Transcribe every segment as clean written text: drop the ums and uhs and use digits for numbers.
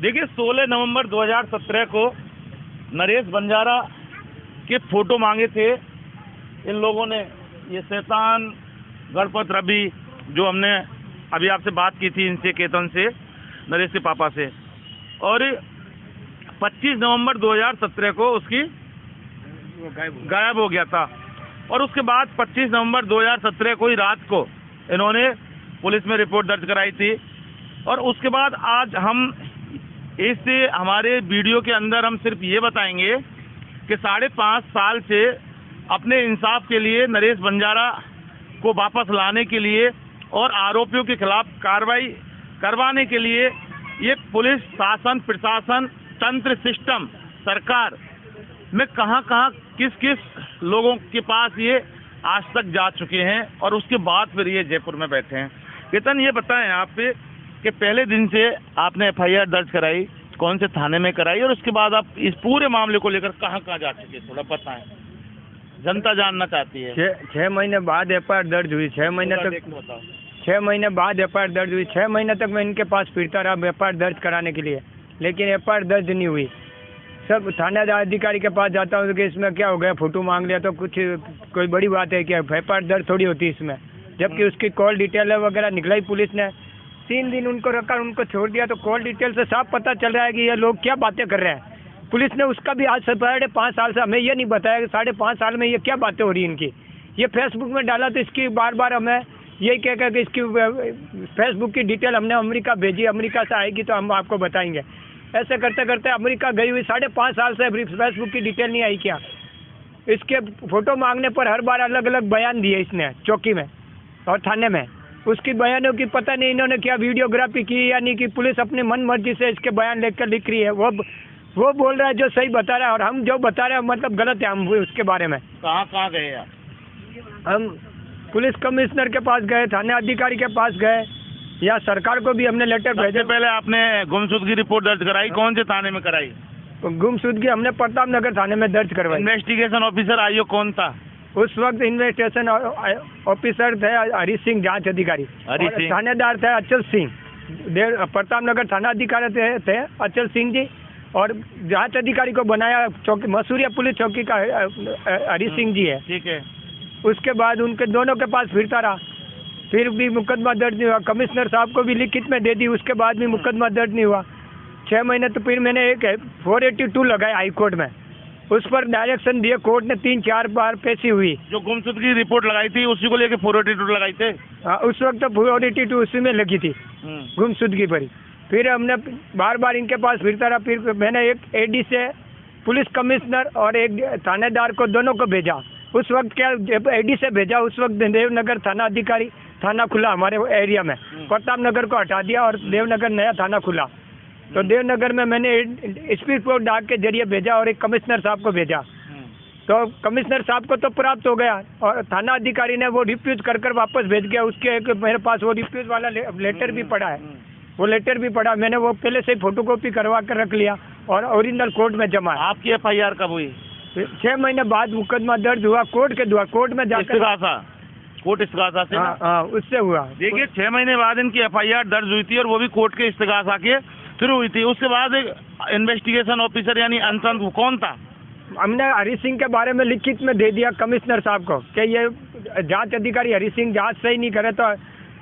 देखिए 16 नवंबर 2017 को नरेश बंजारा के फोटो मांगे थे इन लोगों ने। ये शैतान, गणपत, रवि, जो हमने अभी आपसे बात की थी इनसे, केतन से, नरेश के पापा से। और 25 नवंबर 2017 को उसकी गायब हो गया था। और उसके बाद 25 नवंबर 2017 को ही रात को इन्होंने पुलिस में रिपोर्ट दर्ज कराई थी। और उसके बाद आज हम इससे हमारे वीडियो के अंदर हम सिर्फ ये बताएंगे कि 5.5 साल से अपने इंसाफ के लिए नरेश बंजारा को वापस लाने के लिए और आरोपियों के खिलाफ कार्रवाई करवाने के लिए ये पुलिस, शासन, प्रशासन, तंत्र, सिस्टम, सरकार में कहां किस किस लोगों के पास ये आज तक जा चुके हैं और उसके बाद फिर ये जयपुर में बैठे हैं। केतन, ये बताएं आप कि पहले दिन से आपने FIR दर्ज कराई, कौन से थाने में कराई, और उसके बाद आप इस पूरे मामले को लेकर कहां जा चुके हैं, थोड़ा बताएं, जनता जानना चाहती है। 6 महीने बाद FIR दर्ज हुई। 6 महीने तक 6 महीने बाद FIR दर्ज हुई। 6 महीने तक मैं इनके पास फिरता रहा FIR दर्ज कराने के लिए, लेकिन FIR दर्ज नहीं हुई। सब थाना अधिकारी के पास जाता हूँ कि इसमें क्या हो गया, फोटो मांग लिया तो कुछ कोई बड़ी बात है क्या, FIR दर्ज थोड़ी होती है इसमें, जबकि उसकी कॉल डिटेल वगैरह निकलाई पुलिस ने। 3 दिन उनको रखा, उनको छोड़ दिया, तो कॉल डिटेल से साफ पता चल रहा है कि ये लोग क्या बातें कर रहे हैं। पुलिस ने उसका भी आज से 5.5 साल से हमें ये नहीं बताया कि 5.5 साल में ये क्या बातें हो रही हैं इनकी। ये फेसबुक में डाला तो इसकी बार बार हमें यही कह कि इसकी फेसबुक की डिटेल हमने अमेरिका भेजी, अमेरिका से आएगी तो हम आपको बताएंगे। ऐसे करते करते अमेरिका गई हुई 5.5 साल से फेसबुक की डिटेल नहीं आई क्या। इसके फोटो मांगने पर हर बार अलग अलग बयान दिए इसने, चौकी में और थाने में। उसकी बयानों की पता नहीं इन्होंने क्या वीडियोग्राफी की या नहीं की। पुलिस अपनी मन मर्जी से इसके बयान लेकर लिख रही है। वो बोल रहा है जो सही बता रहा है, और हम जो बता रहे हैं मतलब गलत है। हम उसके बारे में कहाँ गए आप? हम पुलिस कमिश्नर के पास गए, थाना अधिकारी के पास गए, या सरकार को भी हमने लेटर भेजे। पहले आपने गुमशुदगी रिपोर्ट दर्ज कराई, कौन से थाने में कराई? गुमशुदगी हमने प्रताप नगर थाने में दर्ज करवाई। इन्वेस्टिगेशन ऑफिसर आईओ कौन था उस वक्त? इन्वेस्टिगेशन ऑफिसर थे हरी सिंह, जांच अधिकारी। थानेदार थे अचल सिंह, प्रताप नगर थाना अधिकारी थे अचल सिंह जी, और जांच अधिकारी को बनाया चौकी मसूरिया पुलिस चौकी का हरी सिंह जी है। ठीक है। उसके बाद उनके दोनों के पास फिरता रहा, फिर भी मुकदमा दर्ज नहीं हुआ। कमिश्नर साहब को भी लिखित में दे दी, उसके बाद भी मुकदमा दर्ज नहीं हुआ। 6 महीने तो फिर मैंने एक 482 लगाया हाई कोर्ट में, उस पर डायरेक्शन दिए कोर्ट ने, 3-4 बार पेशी हुई। जो गुमशुदगी रिपोर्ट लगाई थी उसी को लेके 482 लगाई थे। हाँ, उस वक्त तो 482 उसी में लगी थी गुमशुदगी पर। फिर हमने बार बार इनके पास फिरता रहा। फिर मैंने एक AD से पुलिस कमिश्नर और एक थानेदार को, दोनों को भेजा। उस वक्त क्या AD से भेजा, उस वक्त देवनगर थाना अधिकारी, थाना खुला हमारे एरिया में, प्रताप नगर को हटा दिया और देवनगर नया थाना खुला। तो देवनगर में मैंने स्पीड रिपोर्ट डाक के जरिए भेजा और एक कमिश्नर साहब को भेजा। तो कमिश्नर साहब को तो प्राप्त हो गया, और थाना अधिकारी ने वो रिफ्यूज कर वापस भेज गया। उसके एक मेरे पास वो रिफ्यूज वाला लेटर भी पड़ा है, वो लेटर भी पड़ा। मैंने वो पहले से फोटोकॉपी करवा कर रख लिया और ओरिजिनल कोर्ट में जमा। आपकी FIR कब हुई? 6 महीने बाद मुकदमा दर्ज हुआ कोर्ट के द्वारा, कोर्ट में जाकर कोर्ट इस्तिगासा से। हाँ, उससे हुआ। देखिए 6 महीने बाद इनकी FIR दर्ज हुई थी और वो भी कोर्ट के इस्तिगासा के शुरू हुई थी। उसके बाद इन्वेस्टिगेशन ऑफिसर यानी अंतरंग कौन था? हमने हरी सिंह के बारे में लिखित में दे दिया कमिश्नर साहब को कि ये जांच अधिकारी हरी सिंह जांच सही नहीं करे। तो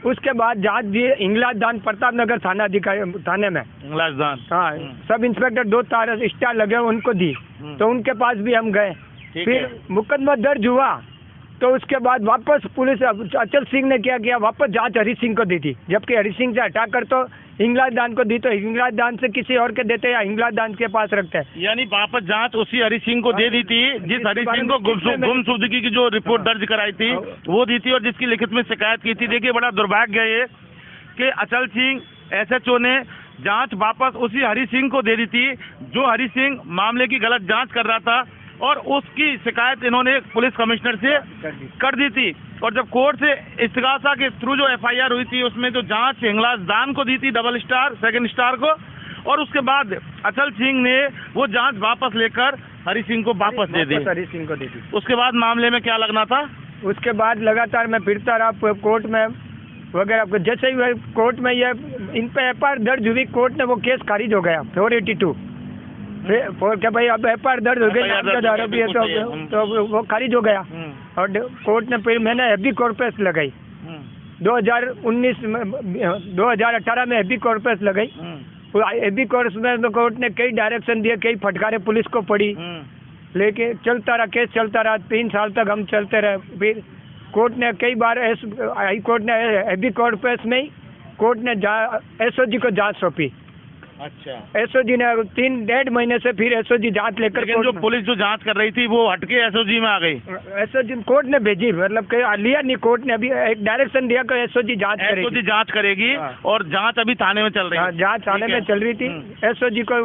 उसके बाद जांच दिए इंगलाज दान प्रताप नगर थाना अधिकारी थाने में, इंगलाज दान। हाँ, सब इंस्पेक्टर 2 स्टार लगे उनको दी, तो उनके पास भी हम गए। फिर मुकदमा दर्ज हुआ तो उसके बाद वापस पुलिस अचल सिंह ने क्या किया, वापस जांच हरी सिंह को दी थी, जबकि हरी सिंह से हटाकर तो इंगलाज दान को दी। तो इंगलाज दान से किसी और के देते या इंगलाज दान के पास रखते, यानी वापस जांच उसी हरी सिंह को दे दी थी जिस हरी सिंह को गुमशुदगी की जो रिपोर्ट दर्ज कराई थी वो दी थी और जिसकी लिखित में शिकायत की थी। देखिए बड़ा दुर्भाग्य है ये कि अचल सिंह SHO ने जांच वापस उसी हरी सिंह को दे दी थी जो हरी सिंह मामले की गलत जांच कर रहा था, और उसकी शिकायत इन्होंने पुलिस कमिश्नर से कर दी थी। और जब कोर्ट से इस्तिगासा के थ्रू जो FIR हुई थी उसमें जो जांच इंगलाज दान को दी थी, डबल स्टार, सेकंड स्टार को, और उसके बाद अचल सिंह ने वो जांच वापस लेकर हरी सिंह को वापस दे दी। हरी सिंह को दे दी। उसके बाद मामले में क्या लगना था? उसके बाद लगातार मैं फिरता रहा कोर्ट में, वगैरह। जैसे ही कोर्ट में ये इन पे FIR दर्ज हुई, कोर्ट ने वो केस खारिज हो गया 482 क्या भाई अब FIR दर्ज हो गई, नामजद आरोपी है तो वो खारिज हो गया। और कोर्ट ने फिर मैंने हैबी कॉर्पस लगाई 2018 में हैबी कॉर्पस लगाई। हैबी कॉर्पस में कोर्ट ने कई डायरेक्शन दिए, कई फटकारे पुलिस को पड़ी, लेकिन चलता रहा, केस चलता रहा, 3 साल तक हम चलते रहे। फिर कोर्ट ने कई बार हाई कोर्ट ने हैबी कॉर्पस में ही कोर्ट ने SOG को जांच सौंपी। अच्छा, SOG ने 3.5 महीने से फिर SOG जांच लेकर, लेकिन जो पुलिस जो जांच कर रही थी वो हटके SOG में आ गई। SOG कोर्ट ने भेजी, मतलब लिया नहीं, कोर्ट ने अभी एक डायरेक्शन दिया कि SOG जांच करेगी। SOG जांच करेगी और जांच अभी थाने में चल रही है। जांच थाने में चल रही थी। SOG को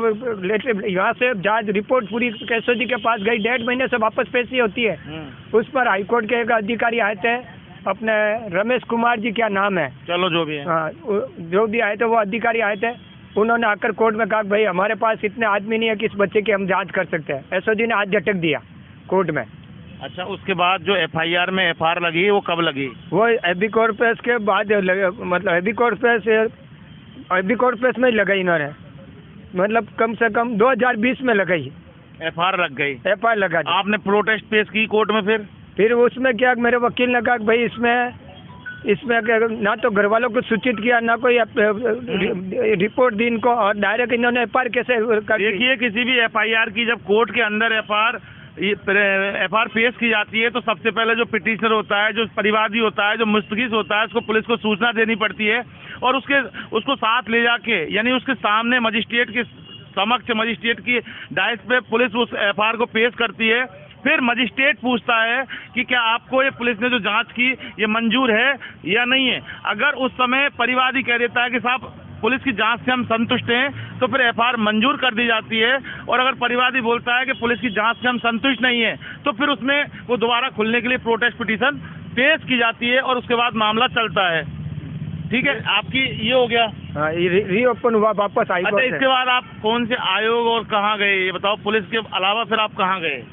लेटर यहाँ से जांच रिपोर्ट पूरी SOG के पास गई, 1.5 महीने से वापस पेशी होती है। उस पर हाईकोर्ट के एक अधिकारी आए थे, अपने रमेश कुमार जी क्या नाम है, चलो जो भी है, हाँ जो भी आए थे वो अधिकारी आए थे। उन्होंने आकर कोर्ट में कहा भाई हमारे पास इतने आदमी नहीं है कि इस बच्चे की हम जांच कर सकते हैं। SOG ने आज झटक दिया कोर्ट में। अच्छा, उसके बाद जो FIR में FIR लगी वो कब लगी? वो हैबी कॉर्पस के बाद मतलब हैबी कॉर्पस में ही लगाई इन्होंने, मतलब कम से कम 2020 में लगाई FIR लग गई। FIR लगा दी। आपने प्रोटेस्ट पेश की कोर्ट में? फिर उसमें क्या, मेरे वकील ने कहा भाई इसमें ना तो घर वालों को सूचित किया, ना कोई रिपोर्ट दी इनको, और डायरेक्ट इन्होंने FIR कैसे कर दी? देखिए, किसी भी FIR की जब कोर्ट के अंदर FIR पेश की जाती है तो सबसे पहले जो पिटिशनर होता है, जो परिवादी होता है, जो मुस्तगिस होता है, उसको पुलिस को सूचना देनी पड़ती है और उसको साथ ले जाके, यानी उसके सामने मजिस्ट्रेट के समक्ष, मजिस्ट्रेट की डायस पे पुलिस उस FIR को पेश करती है। फिर मजिस्ट्रेट पूछता है कि क्या आपको ये पुलिस ने जो जांच की ये मंजूर है या नहीं है। अगर उस समय परिवादी कह देता है कि साहब पुलिस की जांच से हम संतुष्ट हैं, तो फिर FIR मंजूर कर दी जाती है। और अगर परिवादी बोलता है कि पुलिस की जांच से हम संतुष्ट नहीं है, तो फिर उसमें वो दोबारा खुलने के लिए प्रोटेस्ट पिटीशन पेश की जाती है और उसके बाद मामला चलता है। ठीक है, आपकी ये हो गया, रीओपन हुआ वापस आई। अच्छा, इसके बाद आप कौन से आयोग और कहाँ गए ये बताओ? पुलिस के अलावा फिर आप कहाँ गए?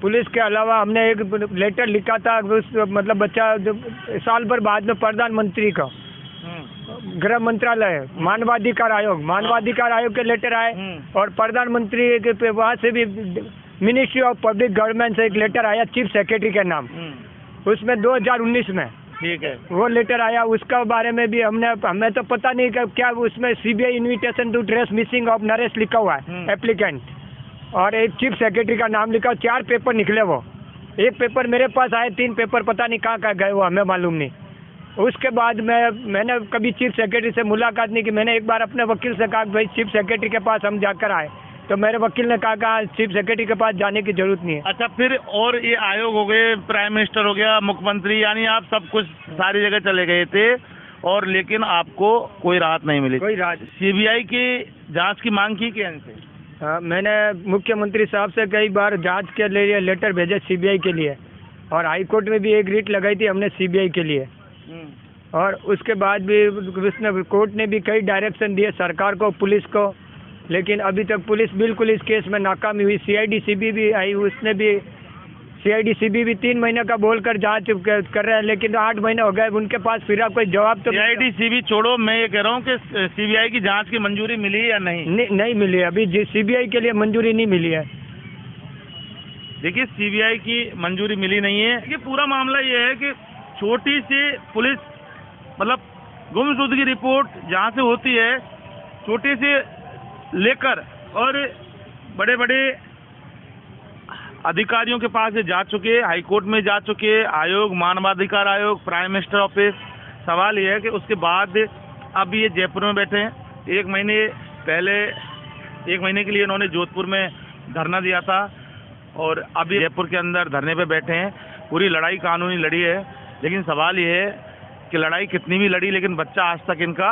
पुलिस के अलावा हमने एक लेटर लिखा था, मतलब बच्चा साल भर बाद में प्रधानमंत्री का, गृह मंत्रालय, मानवाधिकार आयोग के लेटर आए, और प्रधानमंत्री के वहाँ से भी मिनिस्ट्री ऑफ पब्लिक गवर्नमेंट से एक लेटर आया चीफ सेक्रेटरी के नाम, उसमें 2019 में। ठीक है, वो लेटर आया, उसका बारे में भी हमें तो पता नहीं क्या उसमें CBI invitation to trace missing of Naresh लिखा हुआ है एप्लीकेंट, और एक चीफ सेक्रेटरी का नाम लिखा, 4 पेपर निकले। वो एक पेपर मेरे पास आए, 3 पेपर पता नहीं कहाँ गए, वो हमें मालूम नहीं। उसके बाद मैंने कभी चीफ सेक्रेटरी से मुलाकात नहीं की। मैंने एक बार अपने वकील से कहा भाई चीफ सेक्रेटरी के पास हम जाकर आए, तो मेरे वकील ने कहा चीफ सेक्रेटरी के पास जाने की जरूरत नहीं है। अच्छा, फिर और ये आयोग हो गए, प्राइम मिनिस्टर हो गया, मुख्यमंत्री, यानी आप सब कुछ सारी जगह चले गए थे, और लेकिन आपको कोई राहत नहीं मिली। कोई राहत। CBI की जांच की मांग की क्या इनसे? हाँ, मैंने मुख्यमंत्री साहब से कई बार जांच के लिए लेटर भेजे CBI के लिए, और हाई कोर्ट में भी एक रिट लगाई थी हमने CBI के लिए, और उसके बाद भी उसने कोर्ट ने भी कई डायरेक्शन दिए सरकार को, पुलिस को, लेकिन अभी तक पुलिस बिल्कुल इस केस में नाकामी हुई। CID-CB भी आई, उसने भी CID-CB भी 3 महीने का बोलकर जांच कर रहे हैं, लेकिन 8 महीने हो गए, उनके पास फिर कोई जवाब तो। CID-CB छोड़ो, मैं ये कह रहा हूँ कि CBI की जांच की मंजूरी मिली या नहीं? नहीं मिली है, अभी CBI के लिए मंजूरी नहीं मिली है। देखिए, CBI की मंजूरी मिली नहीं है। ये पूरा मामला ये है कि छोटी सी पुलिस, मतलब गुमशुदगी की रिपोर्ट जहाँ से होती है, छोटी से लेकर और बड़े बड़े अधिकारियों के पास ये जा चुके, हाई कोर्ट में जा चुके, आयोग, मानवाधिकार आयोग, प्राइम मिनिस्टर ऑफिस। सवाल ये है कि उसके बाद अब ये जयपुर में बैठे हैं। 1 महीने के लिए इन्होंने जोधपुर में धरना दिया था, और अभी जयपुर के अंदर धरने पे बैठे हैं। पूरी लड़ाई कानूनी लड़ी है, लेकिन सवाल ये है कि लड़ाई कितनी भी लड़ी, लेकिन बच्चा आज तक इनका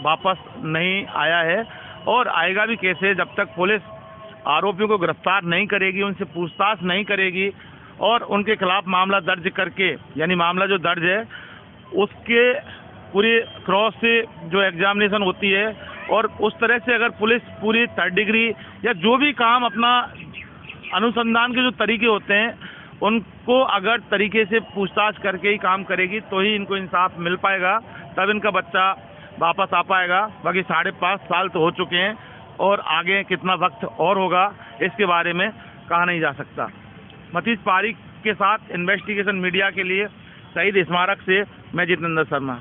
वापस नहीं आया है, और आएगा भी कैसे जब तक पुलिस आरोपियों को गिरफ्तार नहीं करेगी, उनसे पूछताछ नहीं करेगी, और उनके खिलाफ मामला दर्ज करके, यानी मामला जो दर्ज है उसके पूरी क्रॉस से जो एग्जामिनेशन होती है, और उस तरह से अगर पुलिस पूरी 3rd डिग्री या जो भी काम अपना अनुसंधान के जो तरीके होते हैं उनको अगर तरीके से पूछताछ करके ही काम करेगी, तो ही इनको इंसाफ मिल पाएगा। तब इनका बच्चा वापस आ पाएगा। बाकी 5.5 साल तो हो चुके हैं और आगे कितना वक्त और होगा इसके बारे में कहा नहीं जा सकता। मतीज पारिक के साथ इन्वेस्टिगेशन मीडिया के लिए शहीद स्मारक से मैं जितेंद्र शर्मा।